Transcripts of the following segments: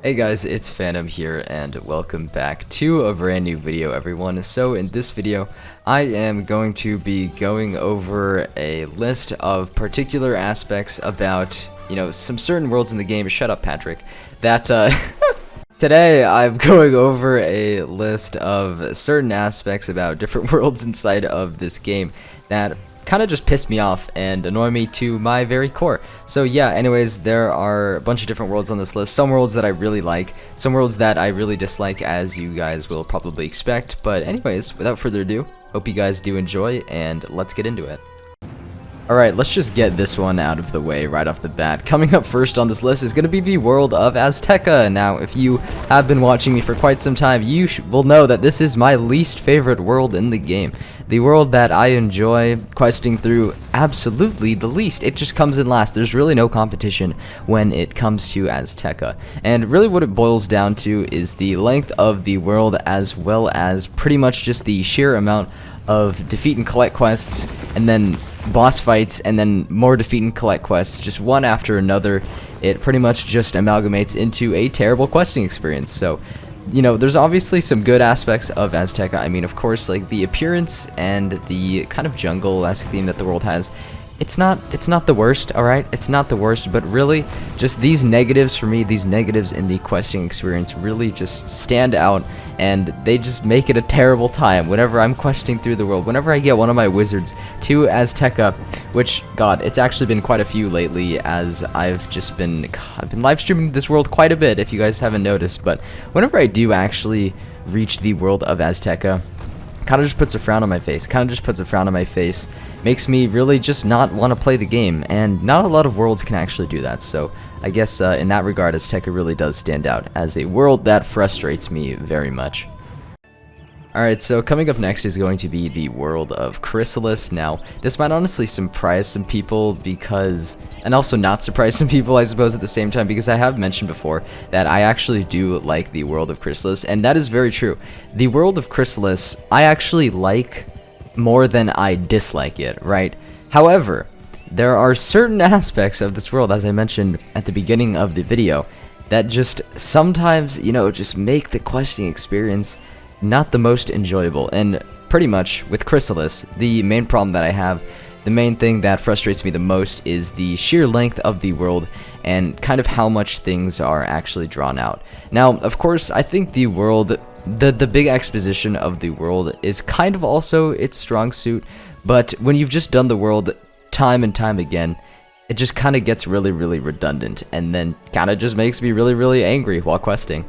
Hey guys, it's Phantom here and welcome back to a brand new video everyone. So in this video, I am going to be going over a list of particular aspects about, some certain worlds in the game. Shut up, Patrick. Today I'm going over a list of certain aspects about different worlds inside of this game that kind of just piss me off and annoy me to my very core. So yeah, anyways, there are a bunch of different worlds on this list. Some worlds that I really like, some worlds that I really dislike, as you guys will probably expect. But anyways, without further ado, hope you guys do enjoy, and let's get into it. Alright, let's just get this one out of the way right off the bat. Coming up first on this list is going to be the world of Azteca. Now, if you have been watching me for quite some time, you will know that this is my least favorite world in the game. The world that I enjoy questing through absolutely the least. It just comes in last. There's really no competition when it comes to Azteca. And really what it boils down to is the length of the world, as well as pretty much just the sheer amount of defeat and collect quests, and then boss fights, and then more defeat and collect quests, just one after another. It pretty much just amalgamates into a terrible questing experience. So, there's obviously some good aspects of Azteca. I mean, of course, like the appearance and the kind of jungle-esque theme that the world has. It's not the worst, alright? It's not the worst, but really, just these negatives for me, these negatives in the questing experience really just stand out, and they just make it a terrible time whenever I'm questing through the world. Whenever I get one of my wizards to Azteca, which, God, it's actually been quite a few lately, as I've been live streaming this world quite a bit, if you guys haven't noticed, but whenever I do actually reach the world of Azteca, kind of just puts a frown on my face. Makes me really just not want to play the game, and not a lot of worlds can actually do that. So I guess in that regard, Azteca really does stand out as a world that frustrates me very much. Alright, so coming up next is going to be the world of Chrysalis. Now, this might honestly surprise some people and also not surprise some people, I suppose, at the same time, because I have mentioned before that I actually do like the world of Chrysalis, and that is very true. The world of Chrysalis, I actually like more than I dislike it, right? However, there are certain aspects of this world, as I mentioned at the beginning of the video, that just sometimes, just make the questing experience not the most enjoyable. And pretty much with Chrysalis, the main problem that I have, the main thing that frustrates me the most, is the sheer length of the world and kind of how much things are actually drawn out. Now, of course, I think the world, the big exposition of the world is kind of also its strong suit, but when you've just done the world time and time again, it just kind of gets really, really redundant, and then kind of just makes me really, really angry while questing.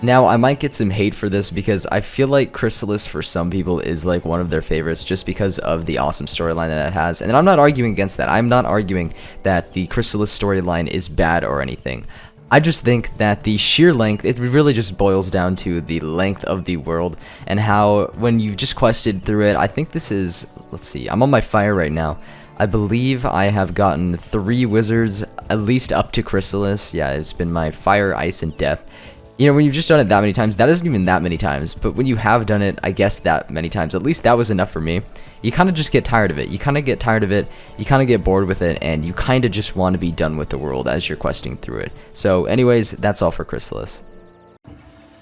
Now, I might get some hate for this because I feel like Chrysalis for some people is like one of their favorites just because of the awesome storyline that it has. And I'm not arguing against that. I'm not arguing that the Chrysalis storyline is bad or anything. I just think that the sheer length, it really just boils down to the length of the world and how when you've just quested through it, I think this is, let's see, I'm on my fire right now. I believe I have gotten 3 wizards, at least up to Chrysalis. Yeah, it's been my fire, ice, and death. When you've just done it that many times, that isn't even that many times, but when you have done it, I guess that many times, at least that was enough for me. You kind of just get tired of it. You kind of get bored with it, and you kind of just want to be done with the world as you're questing through it. So anyways, that's all for Chrysalis.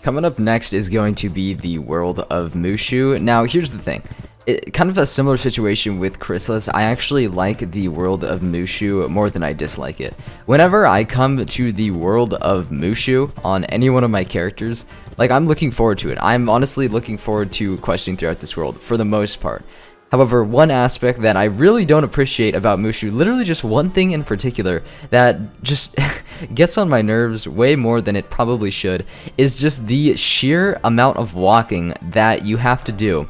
Coming up next is going to be the world of Mushu. Now, here's the thing. Kind of a similar situation with Chrysalis. I actually like the world of Mushu more than I dislike it. Whenever I come to the world of Mushu on any one of my characters, like, I'm looking forward to it. I'm honestly looking forward to questing throughout this world for the most part. However, one aspect that I really don't appreciate about Mushu, literally just one thing in particular that just gets on my nerves way more than it probably should, is just the sheer amount of walking that you have to do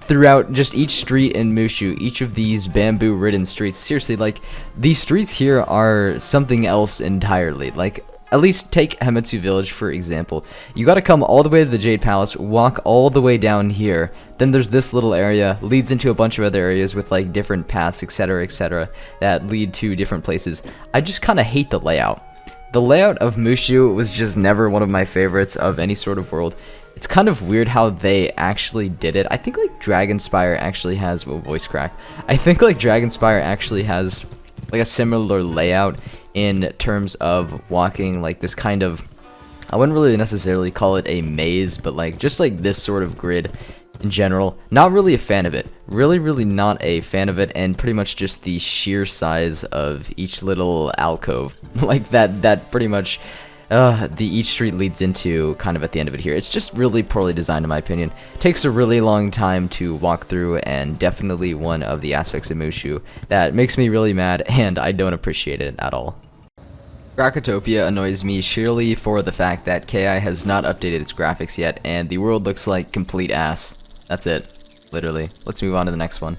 throughout just each street in Mushu, each of these bamboo-ridden streets. Seriously, like, these streets here are something else entirely. Like, at least take Hemetsu Village, for example. You gotta come all the way to the Jade Palace, walk all the way down here, then there's this little area, leads into a bunch of other areas with, like, different paths, etc., that lead to different places. I just kinda hate the layout. The layout of Mushu was just never one of my favorites of any sort of world. It's kind of weird how they actually did it. I think like Dragonspire actually has, well, voice crack. I think like Dragonspire actually has like a similar layout in terms of walking like this kind of, I wouldn't really necessarily call it a maze, but like just like this sort of grid in general. Not really a fan of it. Really not a fan of it, and pretty much just the sheer size of each little alcove like that pretty much each street leads into kind of at the end of it here. It's just really poorly designed in my opinion. Takes a really long time to walk through, and definitely one of the aspects of Mushu that makes me really mad, and I don't appreciate it at all. Rakutopia annoys me sheerly for the fact that KI has not updated its graphics yet, and the world looks like complete ass. That's it, literally. Let's move on to the next one.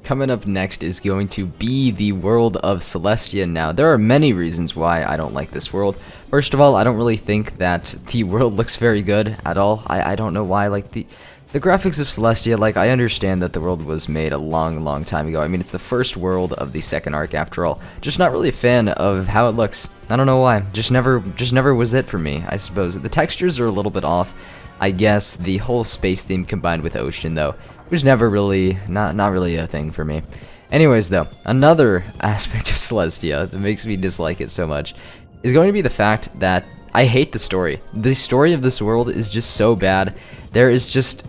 Coming up next is going to be the world of Celestia. Now, there are many reasons why I don't like this world. First of all, I don't really think that the world looks very good at all. I don't know why. Like, the graphics of Celestia, like, I understand that the world was made a long time ago. I mean, it's the first world of the second arc after all. Just not really a fan of how it looks. I don't know why. Just never was it for me, I suppose. The textures are a little bit off. I guess the whole space theme combined with ocean, though, was never really, not really a thing for me. Anyways, though, another aspect of Celestia that makes me dislike it so much is going to be the fact that I hate the story. The story of this world is just so bad. There is just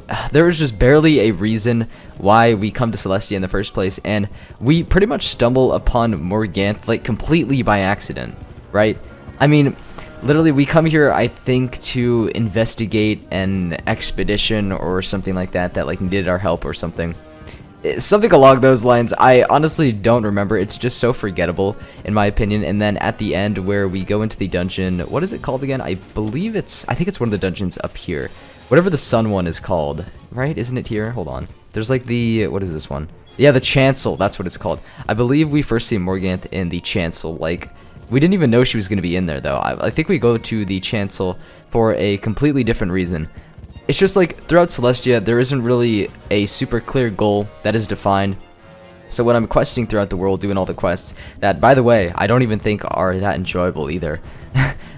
barely a reason why we come to Celestia in the first place, and we pretty much stumble upon Morganth like completely by accident, right? I mean, literally, we come here, I think, to investigate an expedition or something like that like needed our help or something. Something along those lines. I honestly don't remember. It's just so forgettable, in my opinion. And then at the end, where we go into the dungeon, what is it called again? I think it's one of the dungeons up here. Whatever the sun one is called, right? Isn't it here? Hold on. There's like the, what is this one? Yeah, the chancel. That's what it's called. I believe we first see Morganth in the chancel, like, we didn't even know she was going to be in there, though. I think we go to the chancel for a completely different reason. It's just like, throughout Celestia, there isn't really a super clear goal that is defined. So when I'm questing throughout the world, doing all the quests, that, by the way, I don't even think are that enjoyable either.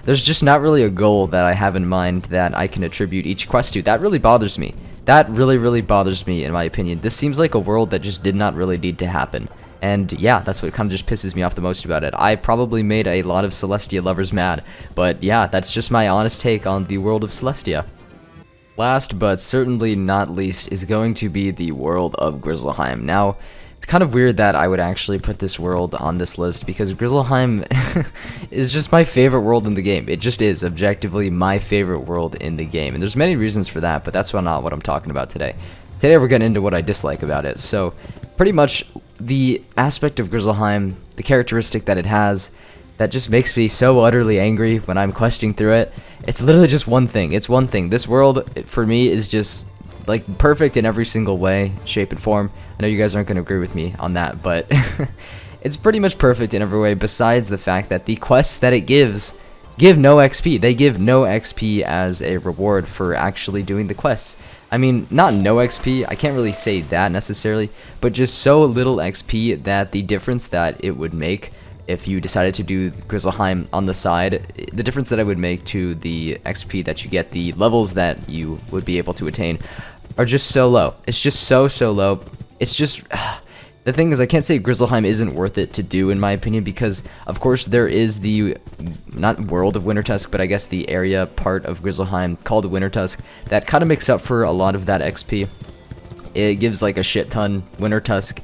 There's just not really a goal that I have in mind that I can attribute each quest to. That really bothers me. That really bothers me, in my opinion. This seems like a world that just did not really need to happen. And yeah, that's what kind of just pisses me off the most about it. I probably made a lot of Celestia lovers mad, but yeah, that's just my honest take on the world of Celestia. Last but certainly not least is going to be the world of Grizzlheim. Now, it's kind of weird that I would actually put this world on this list because Grizzlheim is just my favorite world in the game. It just is objectively my favorite world in the game, and there's many reasons for that, but that's not what I'm talking about today. Today we're getting into what I dislike about it. So, pretty much the aspect of Grizzlheim, the characteristic that it has, that just makes me so utterly angry when I'm questing through it. It's literally just one thing. It's one thing. This world, for me, is just like perfect in every single way, shape, and form. I know you guys aren't going to agree with me on that, but it's pretty much perfect in every way, besides the fact that the quests that it gives give no XP. They give no XP as a reward for actually doing the quests. I mean, not no XP, I can't really say that necessarily, but just so little XP that the difference that it would make if you decided to do Grizzlheim on the side, the difference that I would make to the XP that you get, the levels that you would be able to attain, are just so low. It's just so low. It's just... The thing is, I can't say Grizzlheim isn't worth it to do, in my opinion, because, of course, there is the, not world of Wintertusk, but I guess the area part of Grizzlheim called Wintertusk that kind of makes up for a lot of that XP. It gives, like, a shit ton. Wintertusk,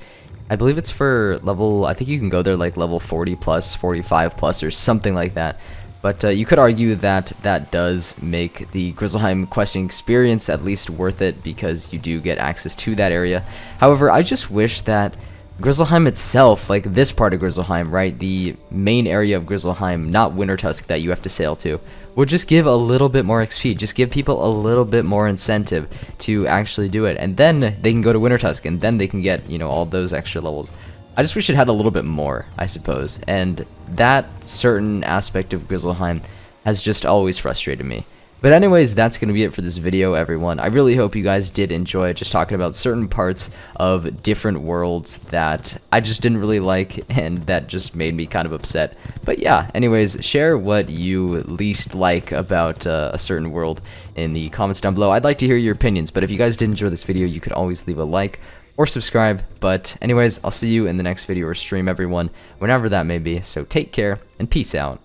I believe it's for level, I think you can go there, like, level 40 plus, 45 plus, or something like that. But you could argue that that does make the Grizzlheim questing experience at least worth it, because you do get access to that area. However, I just wish that Grizzlheim itself, like this part of Grizzlheim, right, the main area of Grizzlheim, not Wintertusk that you have to sail to, would just give a little bit more XP, just give people a little bit more incentive to actually do it, and then they can go to Wintertusk, and then they can get, you know, all those extra levels. I just wish it had a little bit more, I suppose, and that certain aspect of Grizzlheim has just always frustrated me. But anyways, that's going to be it for this video, everyone. I really hope you guys did enjoy just talking about certain parts of different worlds that I just didn't really like, and that just made me kind of upset. But yeah, anyways, share what you least like about a certain world in the comments down below. I'd like to hear your opinions, but if you guys did enjoy this video, you could always leave a like or subscribe. But anyways, I'll see you in the next video or stream, everyone, whenever that may be. So take care and peace out.